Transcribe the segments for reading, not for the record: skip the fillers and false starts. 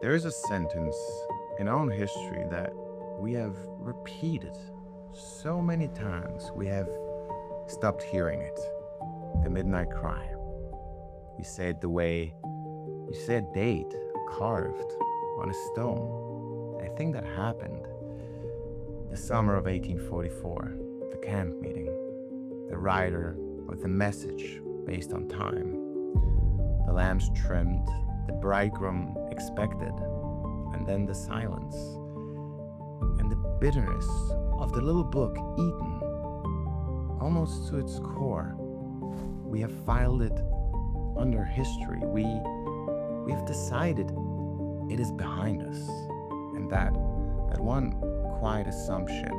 There is a sentence in our own history that we have repeated so many times we have stopped hearing it. The midnight cry. We say it the way you say a date carved on a stone. I think that happened the summer of 1844, the camp meeting, the rider with a message based on time, the lambs trimmed, the bridegroom expected, and then the silence and the bitterness of the little book eaten almost to its core. We have filed it under history. We've decided it is behind us, and that one quiet assumption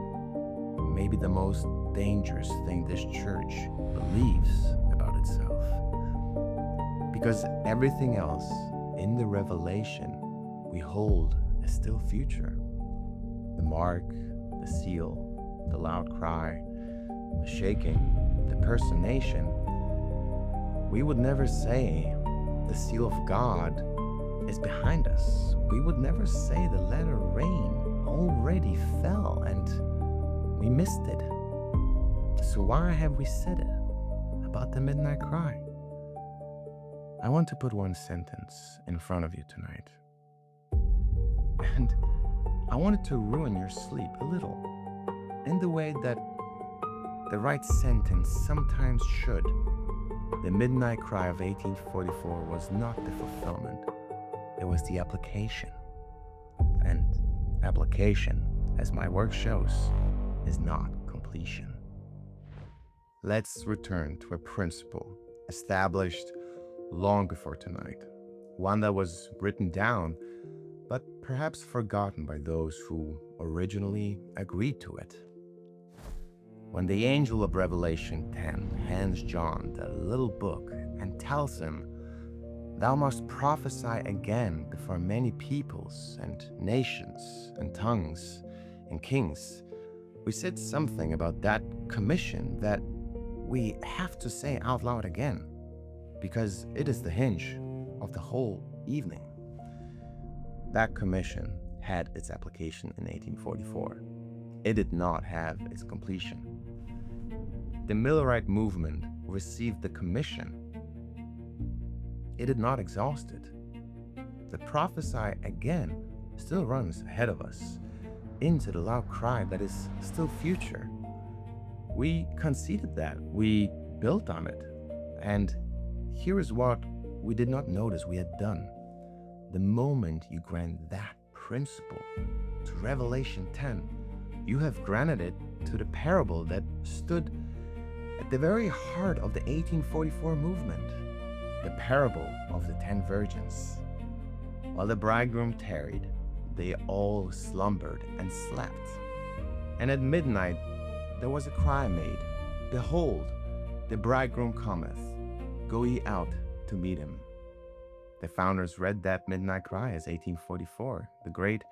may be the most dangerous thing this church believes about itself, because everything else in the revelation we hold as still future. The mark, the seal, the loud cry, the shaking, the personation. We would never say the seal of God is behind us. We would never say the letter rain already fell and we missed it. So why have we said it about the midnight cry? I want to put one sentence in front of you tonight. And I wanted to ruin your sleep a little, in the way that the right sentence sometimes should. The midnight cry of 1844 was not the fulfillment, it was the application. And application, as my work shows, is not completion. Let's return to a principle established long before tonight, one that was written down but perhaps forgotten by those who originally agreed to it. When the angel of Revelation 10 hands John the little book and tells him, "Thou must prophesy again before many peoples and nations and tongues and kings," we said something about that commission that we have to say out loud again, because it is the hinge of the whole evening. That commission had its application in 1844. It did not have its completion. The Millerite movement received the commission. It did not exhaust it. The prophesy again still runs ahead of us into the loud cry that is still future. We conceded that. We built on it. And here is what we did not notice we had done. The moment you grant that principle to Revelation 10, you have granted it to the parable that stood at the very heart of the 1844 movement, the parable of the 10 virgins. While the bridegroom tarried, they all slumbered and slept. And at midnight there was a cry made, "Behold, the bridegroom cometh, go ye out to meet him." The founders read that midnight cry as 1844, the great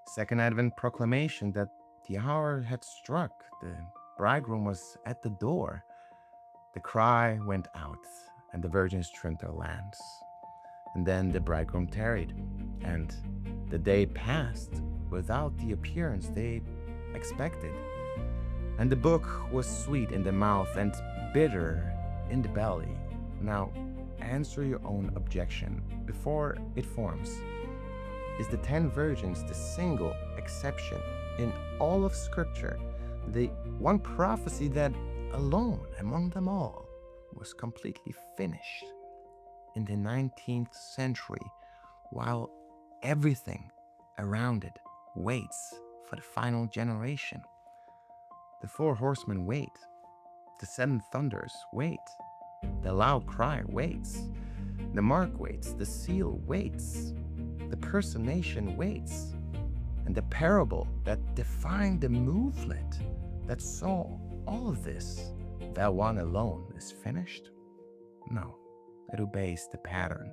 Second Advent proclamation that the hour had struck, the bridegroom was at the door. The cry went out, and the virgins trimmed their lamps. And then the bridegroom tarried, and the day passed without the appearance they expected. And the book was sweet in the mouth and bitter in the belly. Now, answer your own objection before it forms. Is the 10 virgins the single exception in all of Scripture, the one prophecy that alone among them all was completely finished in the 19th century, while everything around it waits for the final generation? The 4 horsemen wait, the 7 thunders wait, the loud cry waits, the mark waits, the seal waits, the personation waits, and the parable that defined the movement that saw all of this, that one alone is finished? No, it obeys the pattern.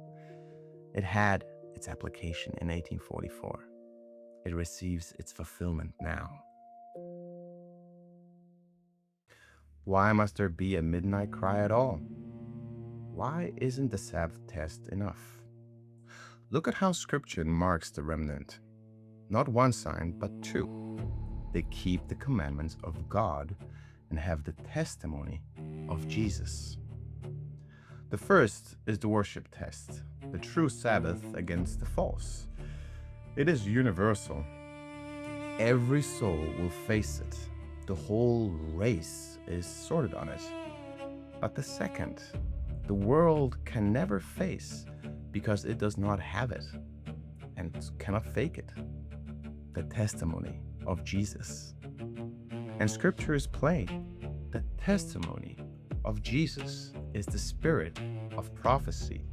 It had its application in 1844. It receives its fulfillment now. Why must there be a midnight cry at all? Why isn't the Sabbath test enough? Look at how Scripture marks the remnant. Not one sign, but two. They keep the commandments of God and have the testimony of Jesus. The first is the worship test, the true Sabbath against the false. It is universal. Every soul will face it. The whole race is sorted on it. But the second, the world can never face because it does not have it and cannot fake it. The testimony of Jesus. And Scripture is plain. The testimony of Jesus is the spirit of prophecy.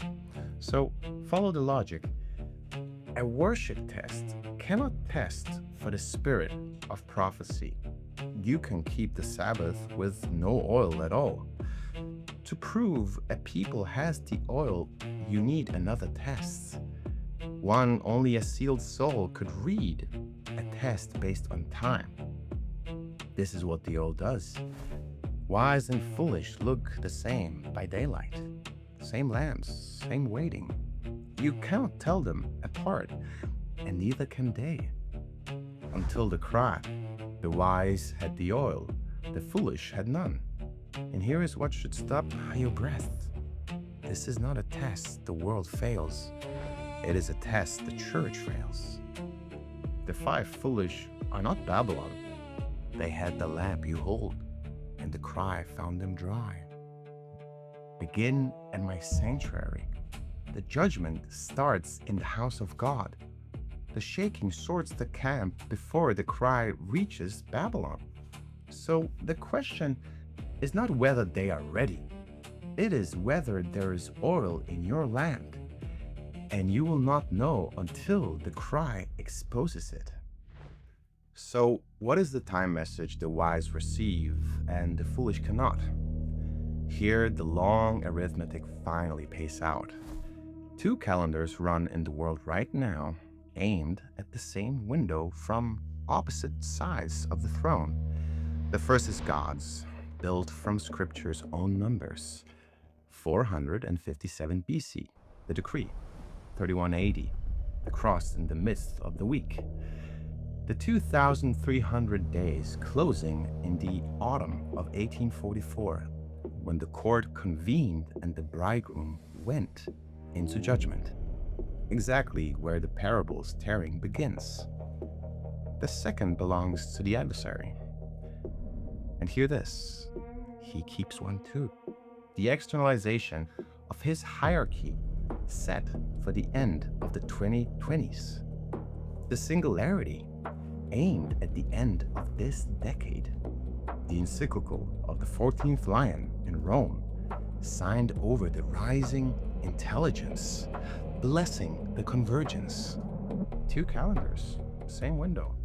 So follow the logic. A worship test cannot test for the spirit of prophecy. You can keep the Sabbath with no oil at all. To prove a people has the oil, you need another test. One only a sealed soul could read, a test based on time. This is what the oil does. Wise and foolish look the same by daylight. Same lamps, same waiting. You cannot tell them apart, and neither can they. Until the cry, the wise had the oil, the foolish had none. And here is what should stop your breath. This is not a test the world fails. It is a test the church fails. The five foolish are not Babylon. They had the lamp you hold, and the cry found them dry. Begin in my sanctuary. The judgment starts in the house of God. The shaking sorts the camp before the cry reaches Babylon. So the question is not whether they are ready. It is whether there is oil in your land. And you will not know until the cry exposes it. So, what is the time message the wise receive and the foolish cannot? Here, the long arithmetic finally pays out. Two calendars run in the world right now, aimed at the same window from opposite sides of the throne. The first is God's, built from Scripture's own numbers. 457 BC, the decree. 3180, the cross in the midst of the week. The 2,300 days closing in the autumn of 1844, when the court convened and the bridegroom went into judgment. Exactly where the parable's tearing begins. The second belongs to the adversary. And hear this, he keeps one too. The externalization of his hierarchy set for the end of the 2020s. The singularity aimed at the end of this decade. The encyclical of the 14th Lion in Rome signed over the rising intelligence, blessing the convergence. Two calendars, same window.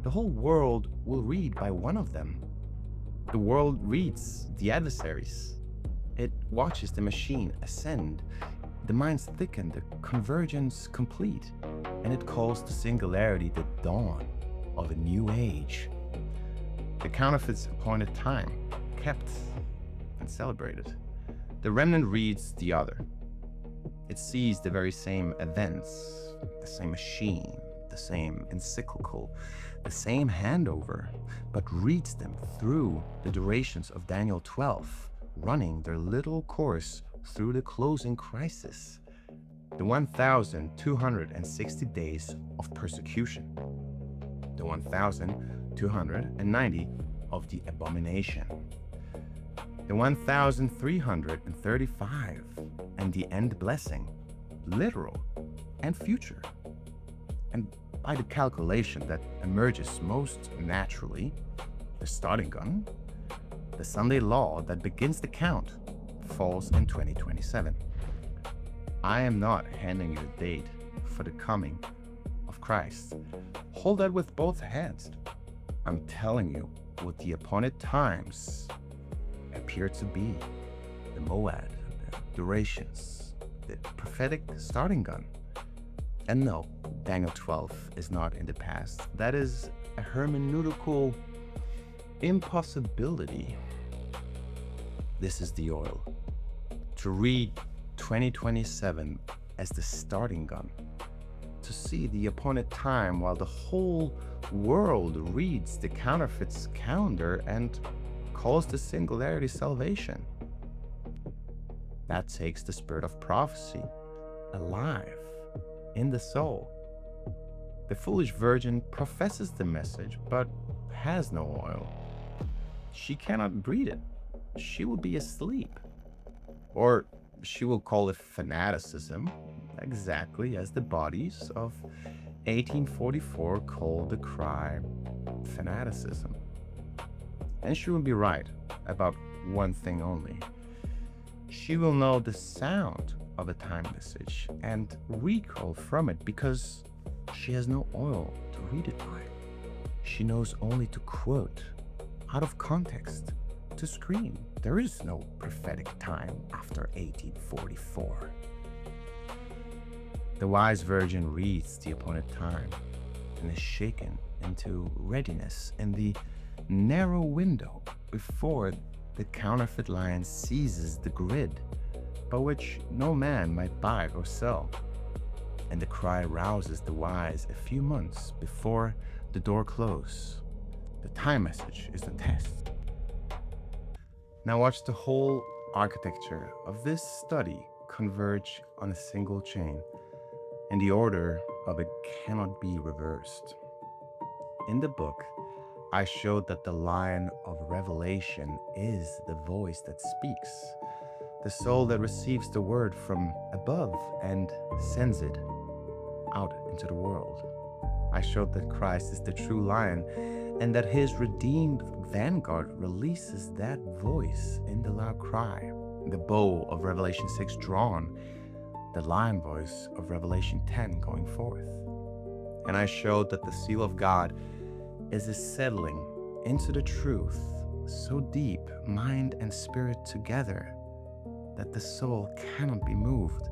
The whole world will read by one of them. The world reads the adversaries. It watches the machine ascend, the minds thicken, the convergence complete, and it calls the singularity the dawn of a new age. The counterfeit's appointed time, kept and celebrated. The remnant reads the other. It sees the very same events, the same machine, the same encyclical, the same handover, but reads them through the durations of Daniel 12, running their little course through the closing crisis, the 1,260 days of persecution, the 1,290 of the abomination, the 1,335 and the end blessing, literal and future. And by the calculation that emerges most naturally, the starting gun, the Sunday law that begins the count, falls in 2027. I am not handing you a date for the coming of Christ. Hold that with both hands. I'm telling you what the appointed times appear to be. The Moad, the durations, the prophetic starting gun. And no, Daniel 12 is not in the past. That is a hermeneutical impossibility. This is the oil. To read 2027 as the starting gun to see the appointed time while the whole world reads the counterfeit's calendar and calls the singularity salvation. That takes the spirit of prophecy alive in the soul. The foolish virgin professes the message but has no oil. She cannot breathe it. She will be asleep. Or she will call it fanaticism, exactly as the bodies of 1844 called the cry fanaticism. And she will be right about one thing only. She will know the sound of a time message and recoil from it because she has no oil to read it by. She knows only to quote out of context, to scream. There is no prophetic time after 1844. The wise virgin reads the appointed time and is shaken into readiness in the narrow window before the counterfeit lion seizes the grid by which no man might buy or sell. And the cry rouses the wise a few months before the door closes. The time message is the test. Now watch the whole architecture of this study converge on a single chain, and the order of it cannot be reversed. In the book, I showed that the lion of revelation is the voice that speaks, the soul that receives the word from above and sends it out into the world. I showed that Christ is the true lion and that his redeemed vanguard releases that voice in the loud cry, the bow of Revelation 6 drawn, the lion voice of Revelation 10 going forth. And I showed that the seal of God is a settling into the truth so deep, mind and spirit together, that the soul cannot be moved.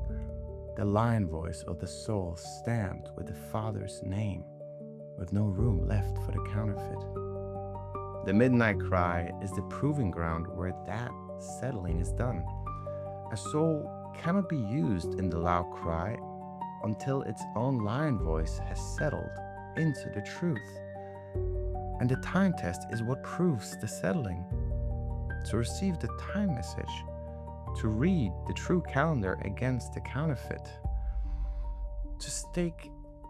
The lion voice of the soul stamped with the Father's name, with no room left for the counterfeit. The midnight cry is the proving ground where that settling is done. A soul cannot be used in the loud cry until its own lion voice has settled into the truth. And the time test is what proves the settling. To receive the time message, to read the true calendar against the counterfeit, to stake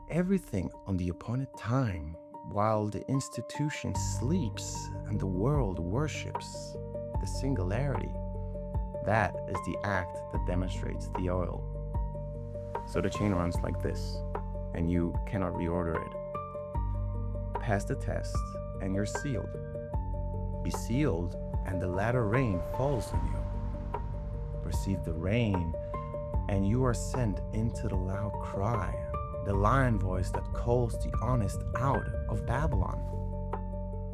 everything on the appointed time while the institution sleeps and the world worships the singularity. That is the act that demonstrates the oil. So the chain runs like this, and you cannot reorder it. Pass the test, and you're sealed. Be sealed, and the latter rain falls on you. Receive the rain, and you are sent into the loud cry, the lion voice that calls the honest out of Babylon.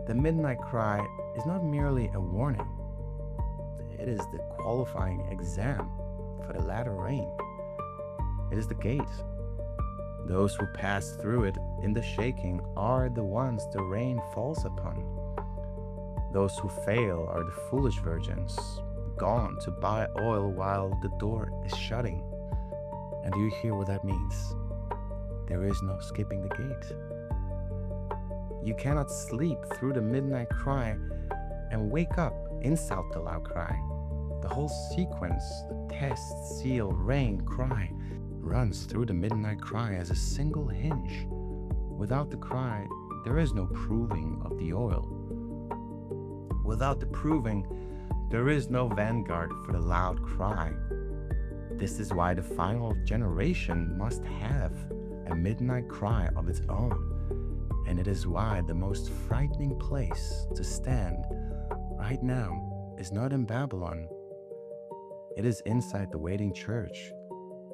The midnight cry is not merely a warning. It is the qualifying exam for the latter rain. It is the gate. Those who pass through it in the shaking are the ones the rain falls upon. Those who fail are the foolish virgins, gone to buy oil while the door is shutting. And do you hear what that means? There is no skipping the gate. You cannot sleep through the midnight cry and wake up inside the loud cry. The whole sequence, the test, seal, rain, cry, runs through the midnight cry as a single hinge. Without the cry, there is no proving of the oil. Without the proving, there is no vanguard for the loud cry. This is why the final generation must have a midnight cry of its own. And it is why the most frightening place to stand right now is not in Babylon. It is inside the waiting church,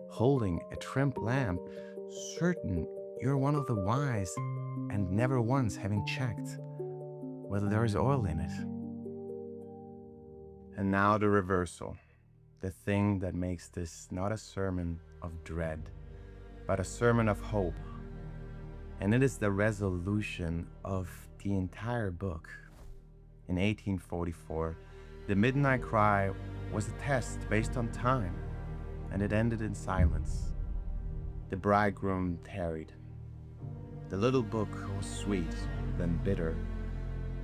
holding a trimmed lamp, certain you're one of the wise and never once having checked whether there is oil in it. And now the reversal, the thing that makes this not a sermon of dread, but a sermon of hope. And it is the resolution of the entire book. In 1844, the midnight cry was a test based on time, and it ended in silence. The bridegroom tarried. The little book was sweet, then bitter,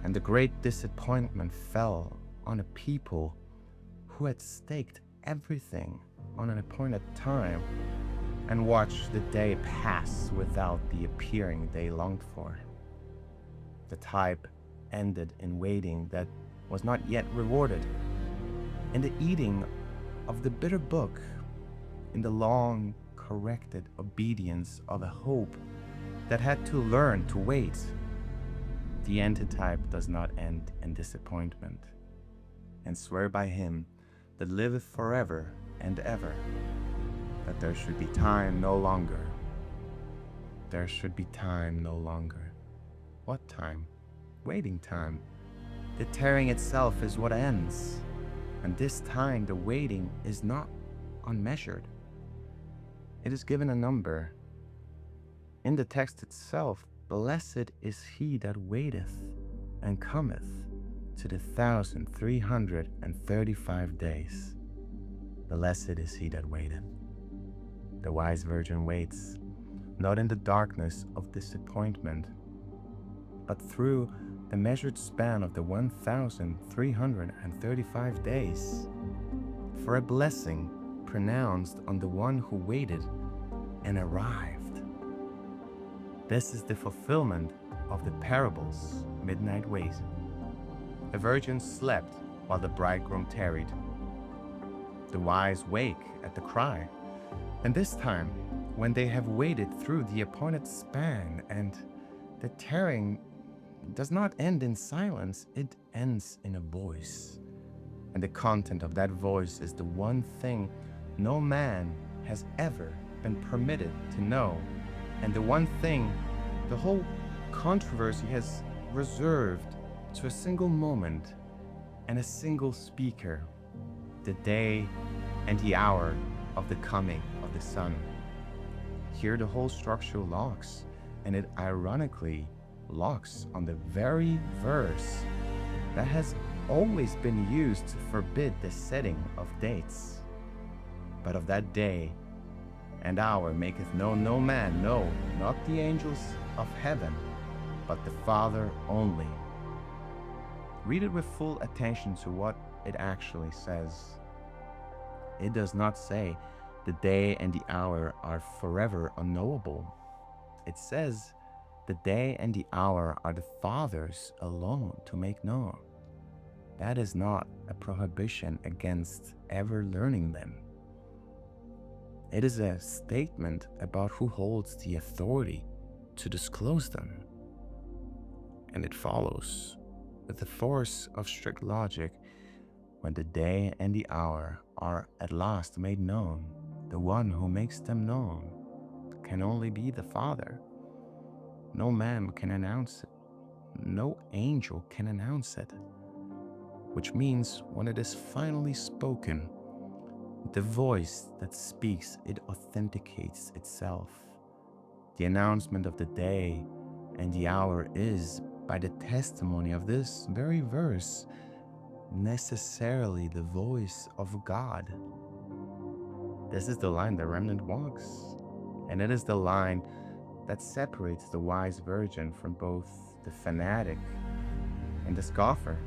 and the great disappointment fell on a people who had staked everything on an appointed time and watched the day pass without the appearing they longed for. The type ended in waiting that was not yet rewarded, in the eating of the bitter book, in the long corrected obedience of a hope that had to learn to wait. The antitype does not end in disappointment, and swear by him that liveth forever and ever, that there should be time no longer. There should be time no longer. What time? Waiting time. The tearing itself is what ends, and this time the waiting is not unmeasured. It is given a number. In the text itself, blessed is he that waiteth and cometh to the 1,335 days. Blessed is he that waiteth. The wise virgin waits, not in the darkness of disappointment, but through the measured span of the 1,335 days, for a blessing pronounced on the one who waited and arrived. This is the fulfillment of the parable's midnight wait. The virgin slept while the bridegroom tarried. The wise wake at the cry, and this time, when they have waited through the appointed span, and the tarrying does not end in silence, it ends in a voice. And the content of that voice is the one thing no man has ever been permitted to know, and the one thing the whole controversy has reserved to a single moment and a single speaker: the day and the hour of the coming of the Son. Here the whole structure locks, and it ironically locks on the very verse that has always been used to forbid the setting of dates. But of that day and hour maketh known no man, no, not the angels of heaven, but the Father only. Read it with full attention to what it actually says. It does not say the day and the hour are forever unknowable. It says the day and the hour are the Father's alone to make known. That is not a prohibition against ever learning them. It is a statement about who holds the authority to disclose them. And it follows with the force of strict logic: when the day and the hour are at last made known, the one who makes them known can only be the Father. No man can announce it. No angel can announce it. Which means when it is finally spoken, the voice that speaks, it authenticates itself. The announcement of the day and the hour is, by the testimony of this very verse, necessarily the voice of God. This is the line the remnant walks, and it is the line that separates the wise virgin from both the fanatic and the scoffer.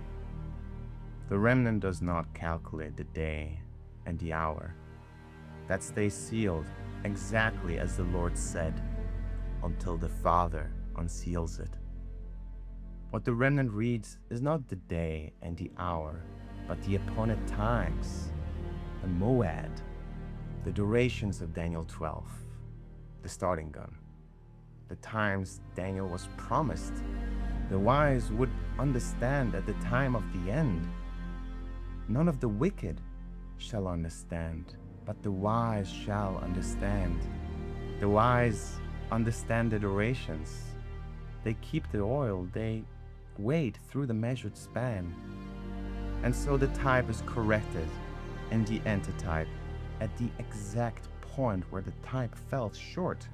The remnant does not calculate the day and the hour. That stays sealed exactly as the Lord said, until the Father unseals it. What the remnant reads is not the day and the hour, but the appointed times, the moed, the durations of Daniel 12, the starting gun, the times Daniel was promised. The wise would understand at the time of the end. None of the wicked shall understand, but the wise shall understand. The wise understand the durations. They keep the oil. They wait through the measured span. And so the type is corrected and the antitype at the exact point where the type fell short.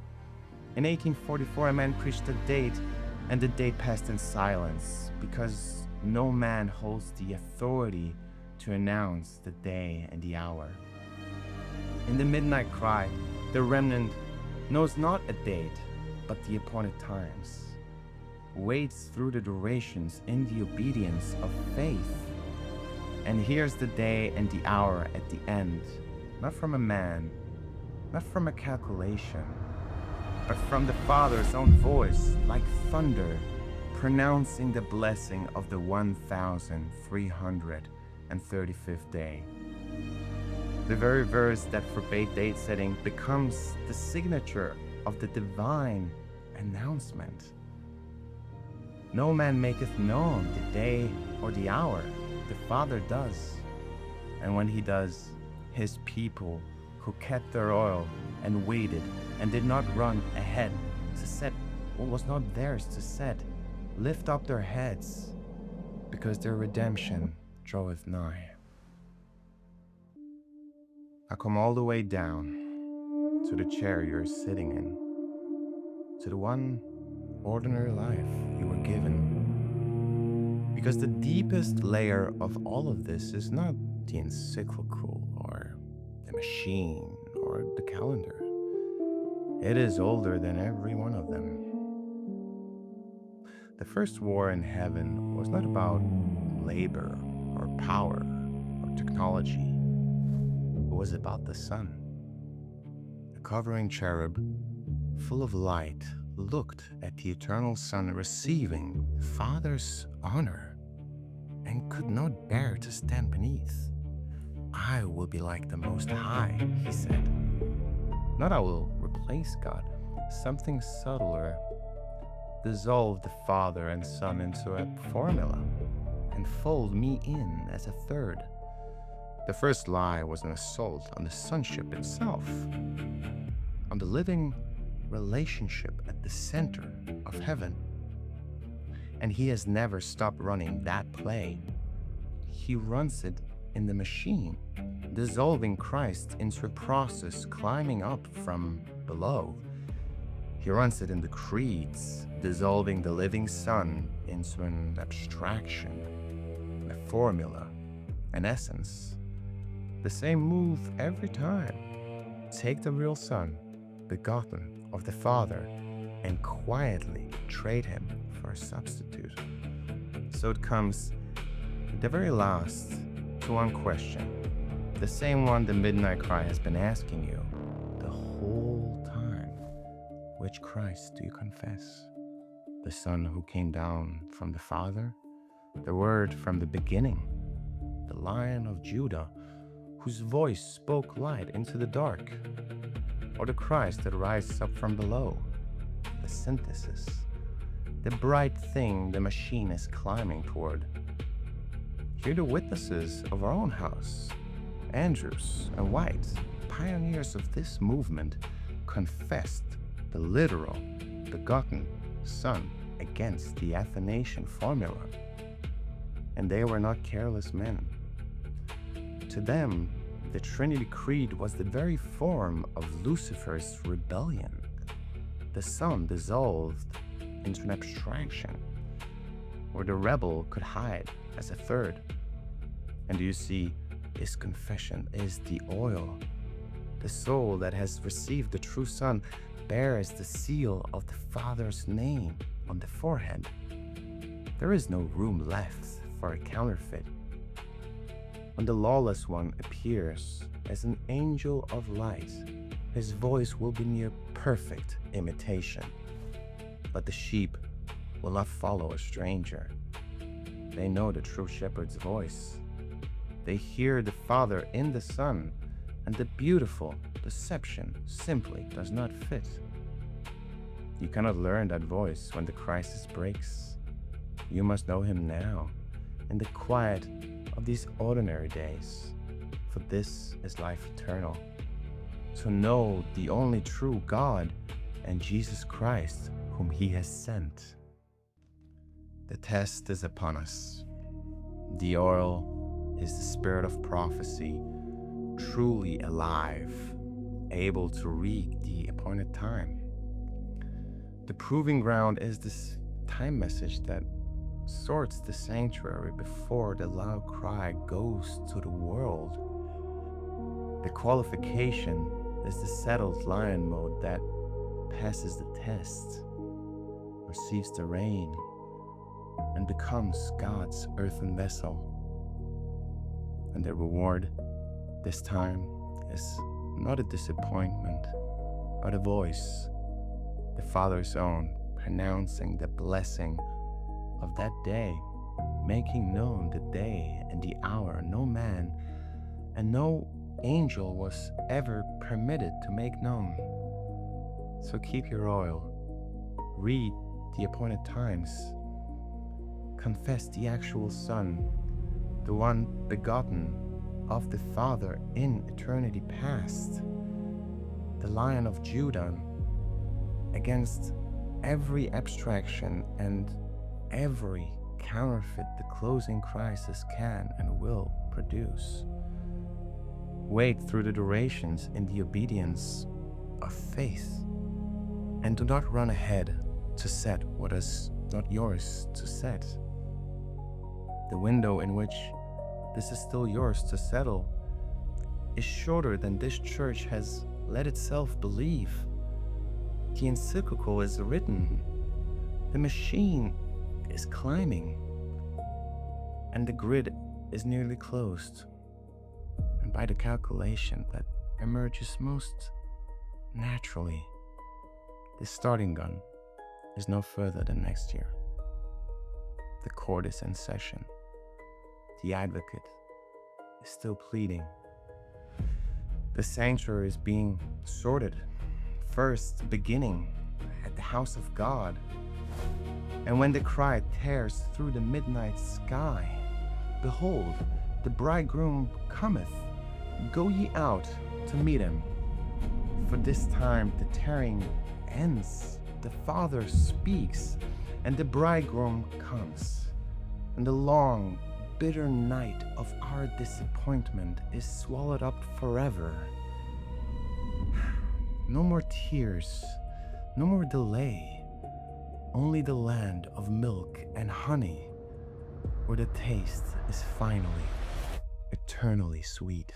In 1844, a man preached a date, and the date passed in silence, because no man holds the authority to announce the day and the hour. In the midnight cry, the remnant knows not a date, but the appointed times, waits through the durations in the obedience of faith, and hears the day and the hour at the end, not from a man, not from a calculation, but from the Father's own voice, like thunder, pronouncing the blessing of the 1335th day. The very verse that forbade date setting becomes the signature of the divine announcement. No man maketh known the day or the hour, the Father does. And when he does, his people who kept their oil and waited and did not run ahead to set what was not theirs to set, lift up their heads, because their redemption draweth nigh. I come all the way down to the chair you're sitting in, to the one ordinary life you were given. Because the deepest layer of all of this is not the encyclical or the machine or the calendar. It is older than every one of them. The first war in heaven was not about labor or power or technology. It was about the sun. A covering cherub, full of light, looked at the eternal Son receiving the Father's honor and could not bear to stand beneath. I will be like the Most High, he said. Not I will replace God. Something subtler dissolve the Father and Son into a formula and fold me in as a third. The first lie was an assault on the sonship itself, on the living relationship at the center of heaven. And he has never stopped running that play. He runs it in the machine, dissolving Christ into a process climbing up from below. He runs it in the creeds, dissolving the living Son into an abstraction, a formula, an essence. The same move every time. Take the real Son, begotten of the Father, and quietly trade him for a substitute. So it comes at the very last to one question, the same one the midnight cry has been asking you the whole time. Which Christ do you confess? The Son who came down from the Father, the Word from the beginning, the Lion of Judah, whose voice spoke light into the dark, or the Christ that rises up from below, the synthesis, the bright thing the machine is climbing toward. Hear the witnesses of our own house, Andrews and White, pioneers of this movement, confessed the literal, begotten Son against the Athanasian formula. And they were not careless men. To them, the Trinity Creed was the very form of Lucifer's rebellion. The Son dissolved into an abstraction where the rebel could hide as a third. And do you see, his confession is the oil. The soul that has received the true Son bears the seal of the Father's name on the forehead. There is no room left for a counterfeit. When the lawless one appears as an angel of light, his voice will be near perfect imitation. But the sheep will not follow a stranger. They know the true shepherd's voice. They hear the Father in the Son, and the beautiful deception simply does not fit. You cannot learn that voice when the crisis breaks. You must know him now, in the quiet of these ordinary days, for this is life eternal, to know the only true God and Jesus Christ whom he has sent. The test is upon us. The oil is the spirit of prophecy, truly alive, able to read the appointed time. The proving ground is this time message that sorts the sanctuary before the loud cry goes to the world. The qualification is the settled lion mode that passes the test, receives the rain, and becomes God's earthen vessel. And the reward this time is not a disappointment, but a voice, the Father's own, pronouncing the blessing of that day, making known the day and the hour no man and no angel was ever permitted to make known. So keep your oil, read the appointed times, confess the actual Son, the one begotten of the Father in eternity past, the Lion of Judah, against every abstraction and every counterfeit the closing crisis can and will produce. Wait through the durations in the obedience of faith, and do not run ahead to set what is not yours to set. The window in which this is still yours to settle is shorter than this church has let itself believe. The encyclical is written, the machine is climbing, and the grid is nearly closed. And by the calculation that emerges most naturally, the starting gun is no further than next year. The court is in session. The advocate is still pleading. The sanctuary is being sorted, first beginning at the house of God. And when the cry tears through the midnight sky, behold, the bridegroom cometh, go ye out to meet him. For this time the tearing ends, the Father speaks, and the bridegroom comes. And the long, bitter night of our disappointment is swallowed up forever. No more tears, no more delay, only the land of milk and honey, where the taste is finally, eternally sweet.